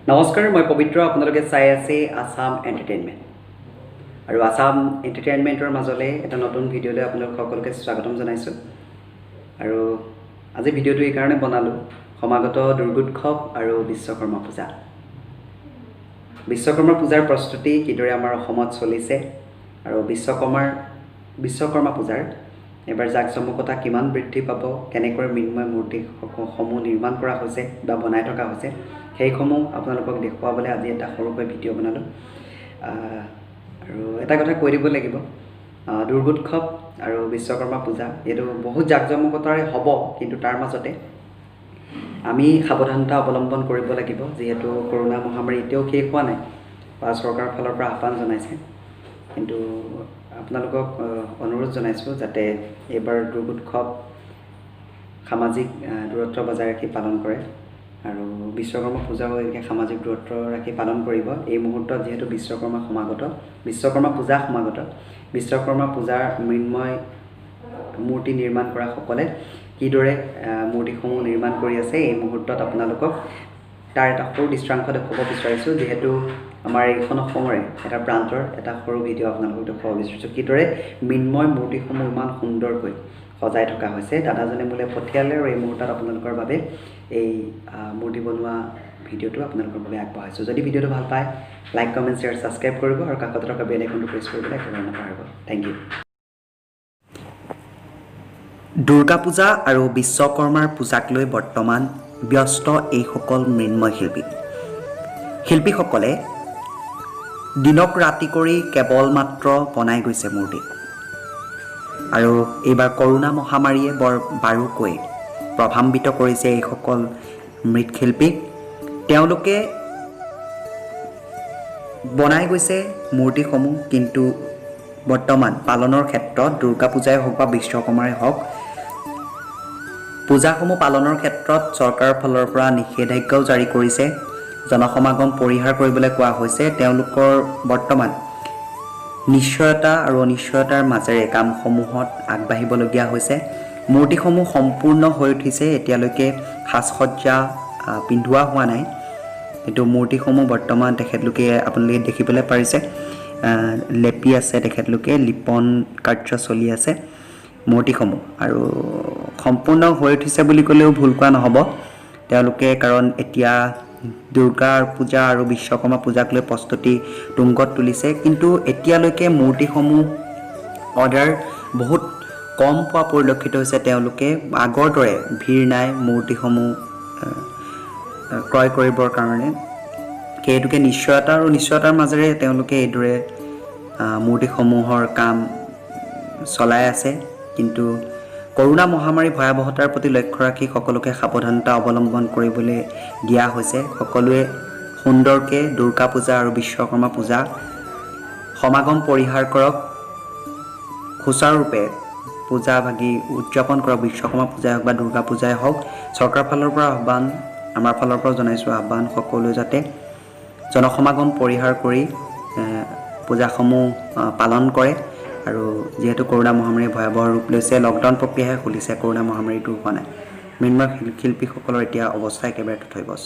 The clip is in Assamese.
নমস্কাৰ মই পবিত্ৰ আপোনালোকে চাই আছে আসাম এণ্টাৰটেইনমেণ্ট আৰু আসাম এণ্টাৰটেইনমেণ্টৰ মাজলৈ এটা নতুন ভিডিঅ'লৈ আপোনালোক সকলোকে স্বাগতম জনাইছোঁ আৰু আজি ভিডিঅ'টো এই কাৰণে বনালোঁ সমাগত দুৰ্গোৎসৱ আৰু বিশ্বকৰ্মা পূজা বিশ্বকৰ্মা পূজাৰ প্ৰস্তুতি কিদৰে আমাৰ অসমত চলিছে আৰু বিশ্বকৰ্মা পূজাৰ এবাৰ জাকজমকতা কিমান বৃদ্ধি পাব কেনেকৈ মৃন্ময় মূৰ্তিসমূহ নিৰ্মাণ কৰা হৈছে বা বনাই থকা হৈছে সেইসমূহ আপোনালোকক দেখুৱাবলৈ আজি এটা সৰুকৈ ভিডিঅ' বনালোঁ আৰু এটা কথা কৈ দিব লাগিব দুৰ্গোৎসৱ আৰু বিশ্বকৰ্মা পূজা এইটো বহুত জাকজমকতাৰে হ'ব কিন্তু তাৰ মাজতে আমি সাৱধানতা অৱলম্বন কৰিব লাগিব যিহেতু কৰোনা মহামাৰী এতিয়াও শেষ হোৱা নাই বা চৰকাৰৰ ফালৰ পৰা আহ্বান জনাইছে কিন্তু আপোনালোকক অনুৰোধ জনাইছোঁ যাতে এইবাৰ দুৰ্গোৎসৱ সামাজিক দূৰত্ব বজাই ৰাখি পালন কৰে আৰু বিশ্বকৰ্মা পূজাও এনেকৈ সামাজিক দূৰত্ব ৰাখি পালন কৰিব এই মুহূৰ্তত যিহেতু বিশ্বকৰ্মা পূজা সমাগত বিশ্বকৰ্মা পূজাৰ মৃন্ময় মূৰ্তি নিৰ্মাণ কৰা সকলে কিদৰে মূৰ্তিসমূহ নিৰ্মাণ কৰি আছে এই মুহূৰ্তত আপোনালোকক তাৰ এটা সৰু দৃশ্যাংশ দেখুৱাব বিচাৰিছোঁ যিহেতু আমাৰ এইখন অসমৰে এটা প্ৰান্তৰ এটা সৰু ভিডিঅ' আপোনালোকক দেখুৱাব বিচাৰিছোঁ কিদৰে মৃন্ময় মূৰ্তিসমূহ ইমান সুন্দৰকৈ সজাই থকা হৈছে দাদাজনে মোলৈ পঠিয়ালে আৰু এই মুহূৰ্তত আপোনালোকৰ বাবে এই মূৰ্তি বনোৱা ভিডিঅ'টো আপোনালোকৰ বাবে আগবঢ়াইছোঁ যদি ভিডিঅ'টো ভাল পায় লাইক কমেণ্ট শ্বেয়াৰ ছাবস্ক্ৰাইব কৰিব আৰু কাষত থকা বেল আইকনটো প্ৰেছ কৰিবলৈ একেবাৰে নাপাহৰিব থেংক ইউ দুৰ্গা পূজা আৰু বিশ্বকৰ্মাৰ পূজাক লৈ বৰ্তমান ব্যস্ত এইসকল মৃন্ময় শিল্পীসকলে দিনক ৰাতি কৰি কেৱল মাত্ৰ বনাই গৈছে মূৰ্তি আৰু এইবাৰ কৰোনা মহামাৰীয়ে বৰ বাৰুকৈ প্ৰভাৱান্বিত কৰিছে এইসকল মৃৎশিল্পীক তেওঁলোকে বনাই গৈছে মূৰ্তিসমূহ কিন্তু বৰ্তমান পালনৰ ক্ষেত্ৰত দুৰ্গা পূজাই হওক বা বিশ্বকৰ্মাই হওক পূজাসমূহ পালনৰ ক্ষেত্ৰত চৰকাৰৰ ফালৰ পৰা নিষেধাজ্ঞাও জাৰি কৰিছে জনসমাগম পৰিহাৰ কৰিবলৈ কোৱা হৈছে তেওঁলোকৰ বৰ্তমান নিশ্চয়তা আৰু অনিশ্চয়তাৰ মাজেৰে কামসমূহত আগবাঢ়িবলগীয়া হৈছে মূৰ্তিসমূহ সম্পূৰ্ণ হৈ উঠিছে এতিয়ালৈকে সাজসজ্জা পিন্ধোৱা হোৱা নাই কিন্তু মূৰ্তিসমূহ বৰ্তমান তেখেতলোকে আপোনালোকে দেখিবলৈ পাৰিছে লেপি আছে তেখেতলোকে লিপন কাৰ্য চলি আছে মূৰ্তিসমূহ আৰু সম্পূৰ্ণ হৈ উঠিছে বুলি ক'লেও ভুল কোৱা নহ'ব তেওঁলোকে কাৰণ এতিয়া দুৰ্গা পূজা আৰু বিশ্বকৰ্মা পূজাক লৈ প্ৰস্তুতি তুংগত তুলিছে কিন্তু এতিয়ালৈকে মূৰ্তিসমূহ অৰ্ডাৰ বহুত কম পোৱা পৰিলক্ষিত হৈছে তেওঁলোকে আগৰ দৰে ভিৰ নাই মূৰ্তিসমূহ ক্ৰয় কৰিবৰ কাৰণে সেইটোকে নিশ্চয়তা আৰু নিশ্চয়তাৰ মাজেৰে তেওঁলোকে এইদৰে মূৰ্তিসমূহৰ কাম চলাই আছে কিন্তু কৰোনা মহামাৰী ভয়াৱহতাৰ প্ৰতি লক্ষ্য ৰাখি সকলোকে সাৱধানতা অৱলম্বন কৰিবলৈ দিয়া হৈছে সকলোৱে সুন্দৰকৈ দুৰ্গা পূজা আৰু বিশ্বকৰ্মা পূজা সমাগম পৰিহাৰ কৰক সুচাৰুৰূপে পূজা ভাগি উদযাপন কৰক বিশ্বকৰ্মা পূজাই হওক বা দুৰ্গা পূজাই হওক চৰকাৰৰ ফালৰ পৰা আহ্বান আমাৰ ফালৰ পৰা জনাইছোঁ আহ্বান সকলোৱে যাতে জনসমাগম পৰিহাৰ কৰি পূজাসমূহ পালন কৰে আৰু যিহেতু কৰোনা মহামাৰী ভয়াৱহ ৰূপ লৈছে লকডাউন প্ৰক্ৰিয়াহে খুলিছে কৰোনা মহামাৰীটো হোৱা নাই মৃন্ময় শিল্পীসকলৰ এতিয়া অৱস্থা একেবাৰে তথৈবচ